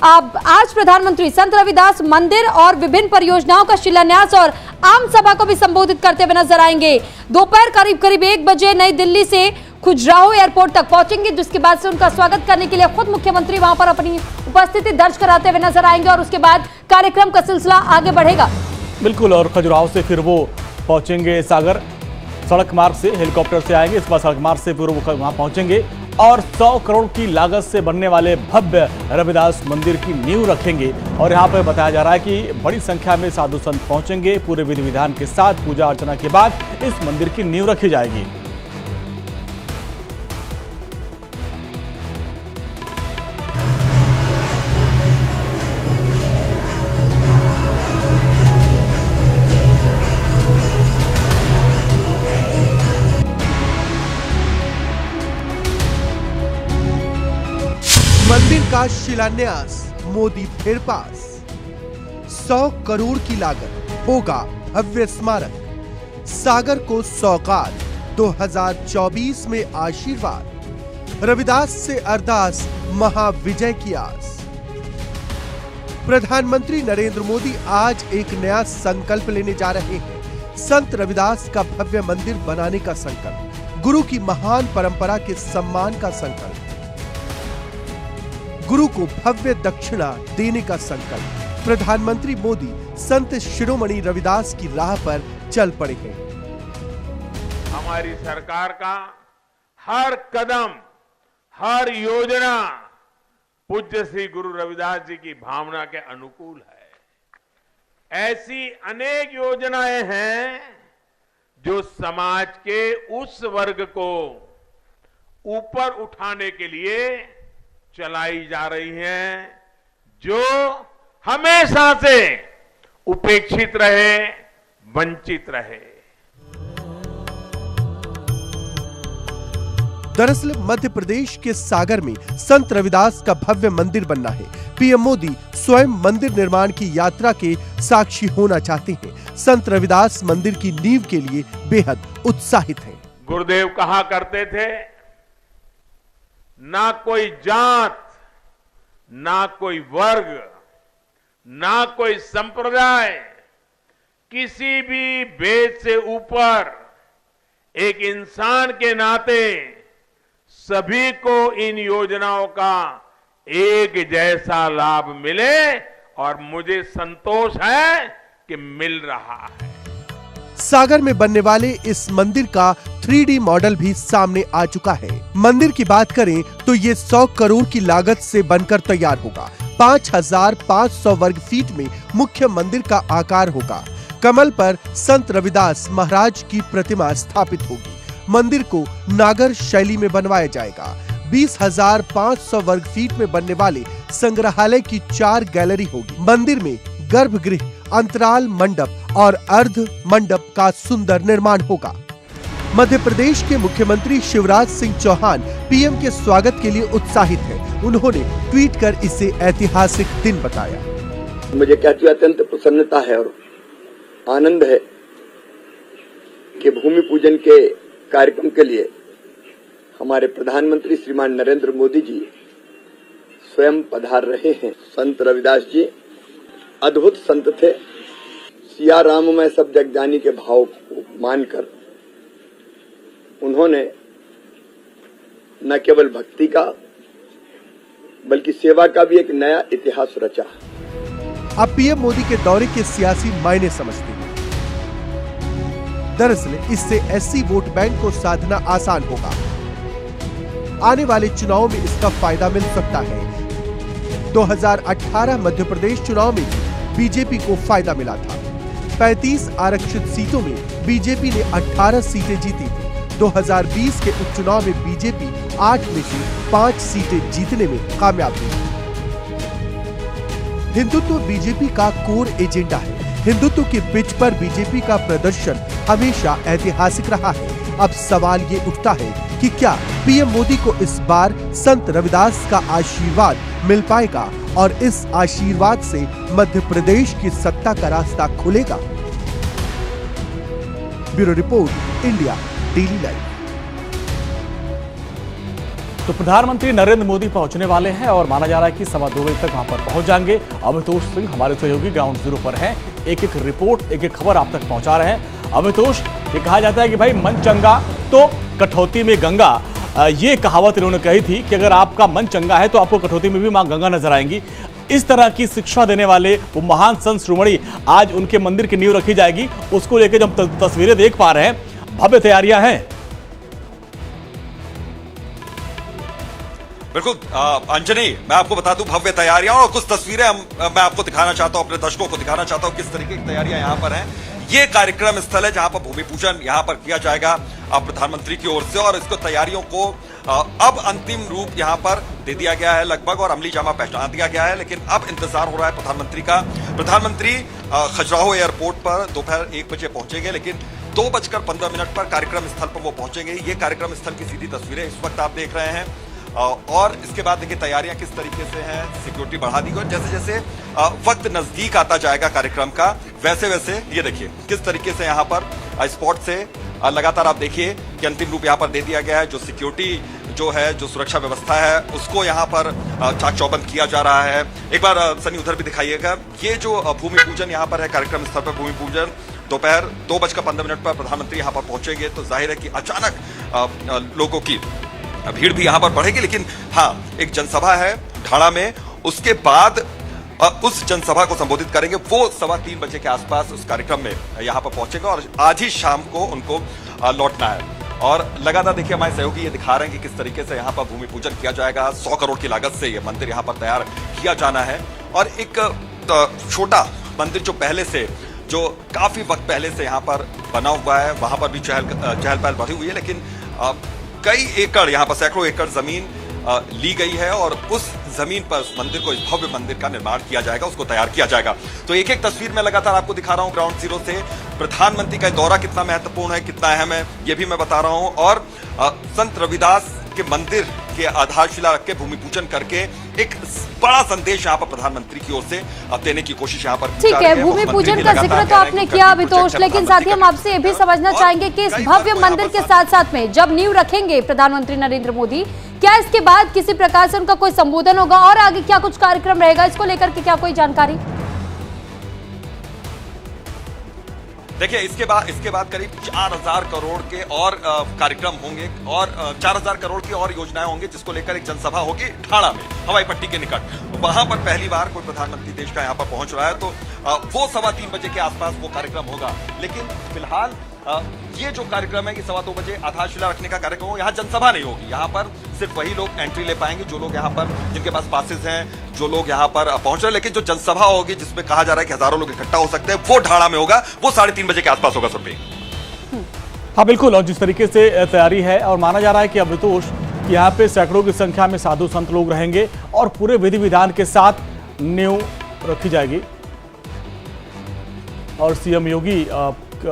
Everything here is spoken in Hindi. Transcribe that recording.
अब आज प्रधानमंत्री संत रविदास मंदिर और विभिन्न परियोजनाओं का शिलान्यास और आम सभा को भी संबोधित करते हुए नजर आएंगे। दोपहर करीब 1 बजे नई दिल्ली से खुजराहो एयरपोर्ट तक पहुंचेंगे, जिसके बाद से उनका स्वागत करने के लिए खुद मुख्यमंत्री वहां पर अपनी उपस्थिति दर्ज कराते हुए नजर आएंगे और उसके बाद कार्यक्रम का सिलसिला आगे बढ़ेगा। बिल्कुल, और खजुराहो से फिर वो पहुंचेंगे सागर, सड़क मार्ग से, हेलीकॉप्टर से आएंगे, इस बार सड़क मार्ग से फिर वो वहां पहुंचेंगे और 100 करोड़ की लागत से बनने वाले भव्य रविदास मंदिर की नींव रखेंगे। और यहाँ पर बताया जा रहा है कि बड़ी संख्या में साधु संत पहुंचेंगे। पूरे विधि विधान के साथ पूजा अर्चना के बाद इस मंदिर की नींव रखी जाएगी। मंदिर का शिलान्यास मोदी फिर पास। 100 करोड़ की लागत, होगा भव्य स्मारक। सागर को सौगात, 2024 में आशीर्वाद। रविदास से अरदास, महाविजय की आस। प्रधानमंत्री नरेंद्र मोदी आज एक नया संकल्प लेने जा रहे हैं। संत रविदास का भव्य मंदिर बनाने का संकल्प, गुरु की महान परंपरा के सम्मान का संकल्प, गुरु को भव्य दक्षिणा देने का संकल्प। प्रधानमंत्री मोदी संत शिरोमणि रविदास की राह पर चल पड़े हैं। हमारी सरकार का हर कदम, हर योजना पूज्य श्री गुरु रविदास जी की भावना के अनुकूल है। ऐसी अनेक योजनाएं हैं जो समाज के उस वर्ग को ऊपर उठाने के लिए चलाई जा रही हैं, जो हमेशा से उपेक्षित रहे, वंचित रहे। दरअसल मध्य प्रदेश के सागर में संत रविदास का भव्य मंदिर बनना है। पीएम मोदी स्वयं मंदिर निर्माण की यात्रा के साक्षी होना चाहते हैं। संत रविदास मंदिर की नींव के लिए बेहद उत्साहित हैं। गुरुदेव कहा करते थे, ना कोई जात, ना कोई वर्ग, ना कोई संप्रदाय, किसी भी भेद से ऊपर एक इंसान के नाते सभी को इन योजनाओं का एक जैसा लाभ मिले और मुझे संतोष है कि मिल रहा है। सागर में बनने वाले इस मंदिर का 3D मॉडल भी सामने आ चुका है। मंदिर की बात करें तो ये 100 करोड़ की लागत से बनकर तैयार होगा। 5500 वर्ग फीट में मुख्य मंदिर का आकार होगा। कमल पर संत रविदास महाराज की प्रतिमा स्थापित होगी। मंदिर को नागर शैली में बनवाया जाएगा। 20,500 वर्ग फीट में बनने वाले संग्रहालय की 4 गैलरी होगी। मंदिर में गर्भगृह, अंतराल मंडप और अर्ध मंडप का सुंदर निर्माण होगा। मध्य प्रदेश के मुख्यमंत्री शिवराज सिंह चौहान पीएम के स्वागत के लिए उत्साहित हैं। उन्होंने ट्वीट कर इसे ऐतिहासिक दिन बताया। मुझे कहते हुए अत्यंत प्रसन्नता है और आनंद है कि भूमि पूजन के कार्यक्रम के लिए हमारे प्रधानमंत्री श्रीमान नरेंद्र मोदी जी स्वयं पधार रहे हैं। संत रविदास जी अद्भुत संत थे। सिया राम में सब जग जानी के भाव को मानकर उन्होंने न केवल भक्ति का बल्कि सेवा का भी एक नया इतिहास रचा। अब पीएम मोदी के दौरे के सियासी मायने समझते हैं। दरअसल इससे एससी वोट बैंक को साधना आसान होगा। आने वाले चुनाव में इसका फायदा मिल सकता है। 2018 मध्य प्रदेश चुनाव में बीजेपी को फायदा मिला था। 35 आरक्षित सीटों में बीजेपी ने 18 सीटें जीती थी। 2020 के उपचुनाव में बीजेपी 8 में से 5 सीटें जीतने में कामयाब हुई। हिंदुत्व बीजेपी का कोर एजेंडा है। हिंदुत्व के पिच पर बीजेपी का प्रदर्शन हमेशा ऐतिहासिक रहा है। अब सवाल ये उठता है कि क्या पीएम मोदी को इस बार संत रविदास का आशीर्वाद मिल पाएगा और इस आशीर्वाद से मध्य प्रदेश की सत्ता का रास्ता खुलेगा। Bureau report, India daily live. तो प्रधानमंत्री नरेंद्र मोदी पहुंचने वाले हैं और माना जा रहा है कि 2:15 बजे तक वहां पर पहुंच जाएंगे। अमितोष सिंह हमारे सहयोगी ग्राउंड जीरो पर हैं, एक एक रिपोर्ट, एक एक खबर आप तक पहुंचा रहे हैं। अमितोष, ये कहा जाता है कि भाई मन चंगा तो कठौती में गंगा, ये कहावत इन्होंने कही थी कि अगर आपका मन चंगा है तो आपको कठौती में भी मां गंगा नजर आएंगी। इस तरह की शिक्षा देने वाले वो महान संत शिरोमणि, आज उनके मंदिर की नींव रखी जाएगी, उसको लेकर जब तस्वीरें देख पा रहे हैं, भव्य तैयारियां हैं। बिल्कुल अंजनी, मैं आपको बता दूं भव्य तैयारियां और कुछ तस्वीरें मैं आपको दिखाना चाहता हूं, अपने दर्शकों को दिखाना चाहता हूं किस तरीके की तैयारियां यहां पर हैं। ये कार्यक्रम स्थल है जहां पर भूमि पूजन यहां पर किया जाएगा प्रधानमंत्री की ओर से, और इसको तैयारियों को अब अंतिम रूप यहां पर दे दिया गया है लगभग, और अमली जामा पहचान दिया गया है। लेकिन अब इंतजार हो रहा है प्रधानमंत्री का। प्रधानमंत्री खजुराहो एयरपोर्ट पर दोपहर 1 बजे पहुंचेंगे, लेकिन 2:15 पर कार्यक्रम स्थल पर वो पहुंचेंगे। ये कार्यक्रम स्थल की सीधी तस्वीरें इस वक्त आप देख रहे हैं। और इसके बाद देखिए तैयारियां किस तरीके से हैं, सिक्योरिटी बढ़ा दी गई। जैसे जैसे वक्त नजदीक आता जाएगा कार्यक्रम का, वैसे वैसे ये देखिए किस तरीके से यहाँ पर स्पॉट से लगातार आप देखिए कि अंतिम रूप यहाँ पर दे दिया गया है। जो सिक्योरिटी जो है, जो सुरक्षा व्यवस्था है, उसको यहाँ पर चाक चौबंद किया जा रहा है। एक बार सनी उधर भी दिखाइएगा। ये जो भूमि पूजन यहाँ पर है, कार्यक्रम स्थल पर भूमि पूजन, दोपहर 2:15 पर प्रधानमंत्री यहाँ पर पहुंचेंगे, तो जाहिर है कि अचानक लोगों की भीड़ भी यहां पर बढ़ेगी। लेकिन हाँ, एक जनसभा है ढाणा में, उसके बाद उस जनसभा को संबोधित करेंगे। वो 3:15 बजे के आसपास उस कार्यक्रम में यहां पर पहुंचेगा और आज ही शाम को उनको लौटना है। और लगातार देखिए हमारे सहयोगी ये दिखा रहे हैं कि किस तरीके से यहाँ पर भूमि पूजन किया जाएगा। 100 करोड़ की लागत से ये मंदिर यहाँ पर तैयार किया जाना है। और एक छोटा मंदिर जो पहले से, जो काफी वक्त पहले से यहाँ पर बना हुआ है, वहां पर भी चहल पहल बढ़ी हुई है। लेकिन कई एकड़ यहाँ पर, सैकड़ों एकड़ जमीन ली गई है और उस जमीन पर उस मंदिर को, इस भव्य मंदिर का निर्माण किया जाएगा, उसको तैयार किया जाएगा। तो एक एक तस्वीर में लगातार आपको दिखा रहा हूं ग्राउंड जीरो से। प्रधानमंत्री का दौरा कितना महत्वपूर्ण है, कितना अहम है, ये भी मैं बता रहा हूं। और संत रविदास के मंदिर के आधारशिला रख के भूमि पूजन करके एक बड़ा संदेश यहाँ पर प्रधानमंत्री की ओर से देने की कोशिश यहाँ पर। ठीक है, भूमि पूजन का जिक्र तो आपने किया अमितोष, लेकिन साथ ही हम आपसे ये भी समझना चाहेंगे कि इस भव्य मंदिर के साथ साथ में जब नींव रखेंगे प्रधानमंत्री नरेंद्र मोदी, क्या इसके बाद किसी प्रकार से उनका कोई संबोधन होगा और आगे क्या कुछ कार्यक्रम रहेगा, इसको लेकर के क्या कोई जानकारी? देखिए इसके बाद करीब 4000 करोड़ के और कार्यक्रम होंगे और 4000 करोड़ की और योजनाएं होंगी, जिसको लेकर एक जनसभा होगी ढाणा में, हवाई पट्टी के निकट। वहां पर पहली बार कोई प्रधानमंत्री देश का यहां पर पहुंच रहा है, तो वो 3:15 बजे के आसपास वो कार्यक्रम होगा। लेकिन फिलहाल ये जो कार्यक्रम है कि 2:15 बजे आधारशिला रखने का कार्यक्रम हो, यहाँ जनसभा नहीं होगी। यहाँ पर सिर्फ वही लोग एंट्री ले पाएंगे जो लोग यहाँ पर, जिनके पास पासेस हैं, जो लोग यहाँ पर पहुंच रहे हैं। लेकिन जो जनसभा होगी जिसमें कहा जा रहा है कि हजारों लोग इकट्ठा हो सकते हैं, वो ढाणा में होगा, वो 3:30 बजे के आसपास होगा। सुरभि, हाँ बिल्कुल, और जिस तरीके से तैयारी है और माना जा रहा है कि अमितोष यहाँ पे सैकड़ों की संख्या में साधु संत लोग रहेंगे और पूरे विधि विधान के साथ नींव रखी जाएगी और सीएम योगी